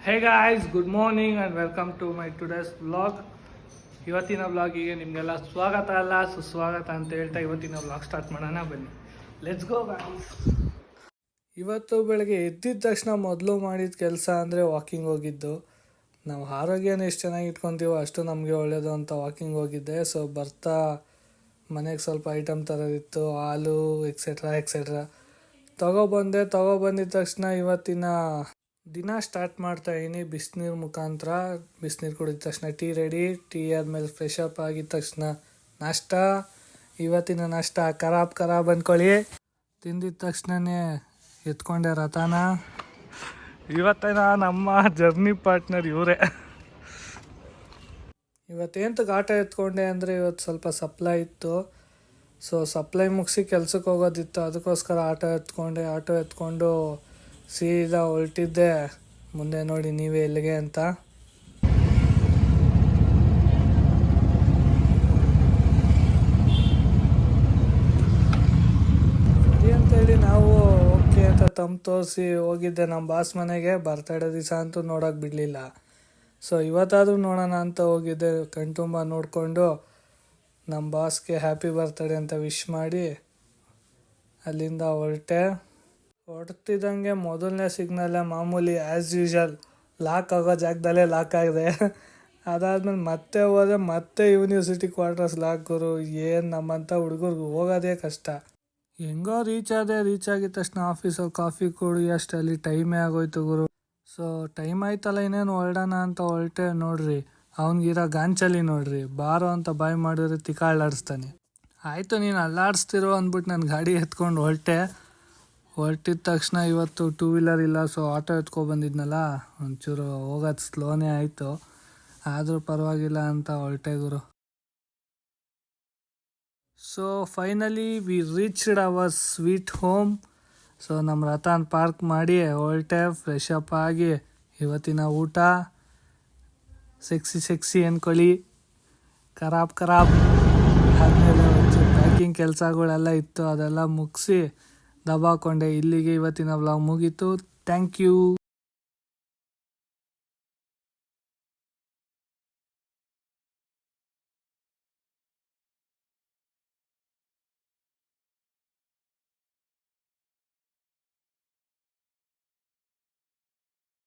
Hey guys, good morning and welcome to my today's vlog. ಇವತ್ತಿನ ವ್ಲಾಗಿಗೆ ನಿಮಗೆಲ್ಲ ಸ್ವಾಗತ ಅಲ್ಲ ಸುಸ್ವಾಗತ ಅಂತ ಹೇಳ್ತಾ ಇವತ್ತಿನ ವ್ಲಾಗ್ ಸ್ಟಾರ್ಟ್ ಮಾಡೋಣ. ಬನ್ನಿ, ಲೆಟ್ಸ್ ಗೋ ಗಾಯ್ಸ್. ಇವತ್ತು ಬೆಳಗ್ಗೆ ಎದ್ದಿದ ತಕ್ಷಣ ಮೊದಲು ಮಾಡಿದ ಕೆಲಸ ಅಂದರೆ ವಾಕಿಂಗ್ ಹೋಗಿದ್ದು. ನಾವು ಆರೋಗ್ಯನ ಎಷ್ಟು ಚೆನ್ನಾಗಿ ಇಟ್ಕೊತೀವೋ ಅಷ್ಟು ನಮಗೆ ಒಳ್ಳೆಯದು ಅಂತ ವಾಕಿಂಗ್ ಹೋಗಿದ್ದೆ. ಸೊ ಬರ್ತಾ ಮನೆಗೆ ಸ್ವಲ್ಪ ಐಟಮ್ ತರೋದಿತ್ತು, ಹಾಲು ಎಕ್ಸೆಟ್ರಾ ತೊಗೊಬಂದಿದ ತಕ್ಷಣ ಇವತ್ತಿನ ದಿನ ಸ್ಟಾರ್ಟ್ ಮಾಡ್ತಾಯಿದ್ದೀನಿ ಬಿಸಿನೀರು ಮುಖಾಂತರ. ಬಿಸಿನೀರು ಕುಡಿದ ತಕ್ಷಣ ಟೀ ರೆಡಿ. ಟೀ ಆದಮೇಲೆ ಫ್ರೆಶ್ ಅಪ್ ಆಗಿದ ತಕ್ಷಣ ನಾಷ್ಟ. ಇವತ್ತಿನ ನಾಷ್ಟ ಖರಾಬ್ ಅಂದ್ಕೊಳ್ಳಿ. ತಿಂದಿದ ತಕ್ಷಣವೇ ಎತ್ಕೊಂಡೆ ರಥನ. ಇವತ್ತಿನ ನಮ್ಮ ಜರ್ನಿ ಪಾರ್ಟ್ನರ್ ಇವರೇ. ಇವತ್ತೇಂತಕ್ಕೆ ಆಟೋ ಎತ್ಕೊಂಡೆ ಅಂದರೆ ಇವತ್ತು ಸ್ವಲ್ಪ ಸಪ್ಲೈ ಇತ್ತು. ಸೊ ಸಪ್ಲೈ ಮುಗಿಸಿ ಕೆಲ್ಸಕ್ಕೆ ಹೋಗೋದಿತ್ತು, ಅದಕ್ಕೋಸ್ಕರ ಆಟೋ ಎತ್ಕೊಂಡು ಸೀದಾ ಹೊರಟಿದ್ದೆ. ಮುಂದೆ ನೋಡಿ ನೀವೇ ಎಲ್ಲಿಗೆ ಅಂತ. ಸರಿ ಅಂತೇಳಿ ನಾವು ಓಕೆ ಅಂತ ತೋರಿಸಿ ಹೋಗಿದ್ದೆ ನಮ್ಮ ಬಾಸ್ ಮನೆಗೆ. ಬರ್ತಡೇ ದಿವಸ ಅಂತೂ ನೋಡೋಕೆ ಬಿಡಲಿಲ್ಲ. ಸೊ ಇವತ್ತಾದರೂ ನೋಡೋಣ ಅಂತ ಹೋಗಿದ್ದೆ. ಕಣ್ತುಂಬ ನೋಡಿಕೊಂಡು ನಮ್ಮ ಬಾಸ್ಗೆ ಹ್ಯಾಪಿ ಬರ್ತಡೇ ಅಂತ ವಿಶ್ ಮಾಡಿ ಅಲ್ಲಿಂದ ಹೊರಡ್ತಿದ್ದಂಗೆ ಮೊದಲನೇ ಸಿಗ್ನಲ್ಲೇ ಮಾಮೂಲಿ ಆ್ಯಸ್ ಯೂಶಲ್ ಲಾಕ್ ಆಗೋ ಜಾಗದಲ್ಲೇ ಲಾಕ್ ಆಗಿದೆ. ಅದಾದ್ಮೇಲೆ ಮತ್ತೆ ಹೋದೆ, ಮತ್ತೆ ಯೂನಿವರ್ಸಿಟಿ ಕ್ವಾರ್ಟರ್ಸ್ ಲಾಕ್. ಗುರು ಏನು ನಮ್ಮಂಥ ಹುಡುಗರ್ಗೆ ಹೋಗೋದೇ ಕಷ್ಟ. ಹೆಂಗೋ ರೀಚ್ ಆಗಿದ ತಕ್ಷಣ ಆಫೀಸಲ್ಲಿ ಕಾಫಿ ಕೊಡಿ ಅಷ್ಟಲ್ಲಿ ಟೈಮೇ ಆಗೋಯ್ತು ಗುರು. ಸೊ ಟೈಮ್ ಆಯ್ತಲ್ಲ ಇನ್ನೇನು ಹೊರಡೋಣ ಅಂತ ಹೊರಟೆ. ನೋಡ್ರಿ ಅವ್ನಿಗಿರೋ ಗಾಂಚಲಿ ನೋಡ್ರಿ, ಬಾರೋ ಅಂತ ಬಾಯ್ ಮಾಡಿದ್ರೆ ತಿಕಾಳಾಡಿಸ್ತಾನೆ. ಆಯಿತು ನೀನು ಅಲ್ಲಾಡಿಸ್ತಿರೋ ಅಂದ್ಬಿಟ್ಟು ನಾನು ಗಾಡಿ ಎತ್ಕೊಂಡು ಹೊರಟಿದ ತಕ್ಷಣ ಇವತ್ತು ಟೂ ವೀಲರ್ ಇಲ್ಲ. ಸೊ ಆಟೋ ಎತ್ಕೊಬಂದಿದ್ನಲ್ಲ, ಒಂಚೂರು ಹೋಗೋದು ಸ್ಲೋನೇ ಆಯಿತು. ಆದರೂ ಪರವಾಗಿಲ್ಲ ಅಂತ ಹೊರಟೆ ಗುರು. So finally we reached our sweet home. So ನಮ್ಮ ರಥನ ಪಾರ್ಕ್ ಮಾಡಿ ಹೊರಟೆ. ಫ್ರೆಶ್ ಅಪ್ ಆಗಿ ಇವತ್ತಿನ ಊಟ ಸೆಕ್ಸಿ ಅಂದ್ಕೊಳ್ಳಿ. ಖರಾಬ್ ಆದಮೇಲೆ ಒಂಚೂರು ಪ್ಯಾಕಿಂಗ್ ಕೆಲಸಗಳೆಲ್ಲ ಇತ್ತು, ಅದೆಲ್ಲ ಮುಗಿಸಿ ದಬಾಕೊಂಡೆ. ಇಲ್ಲಿಗೆ ಇವತ್ತಿನ ವ್ಲಾಗ್ ಮುಗೀತು. Thank you.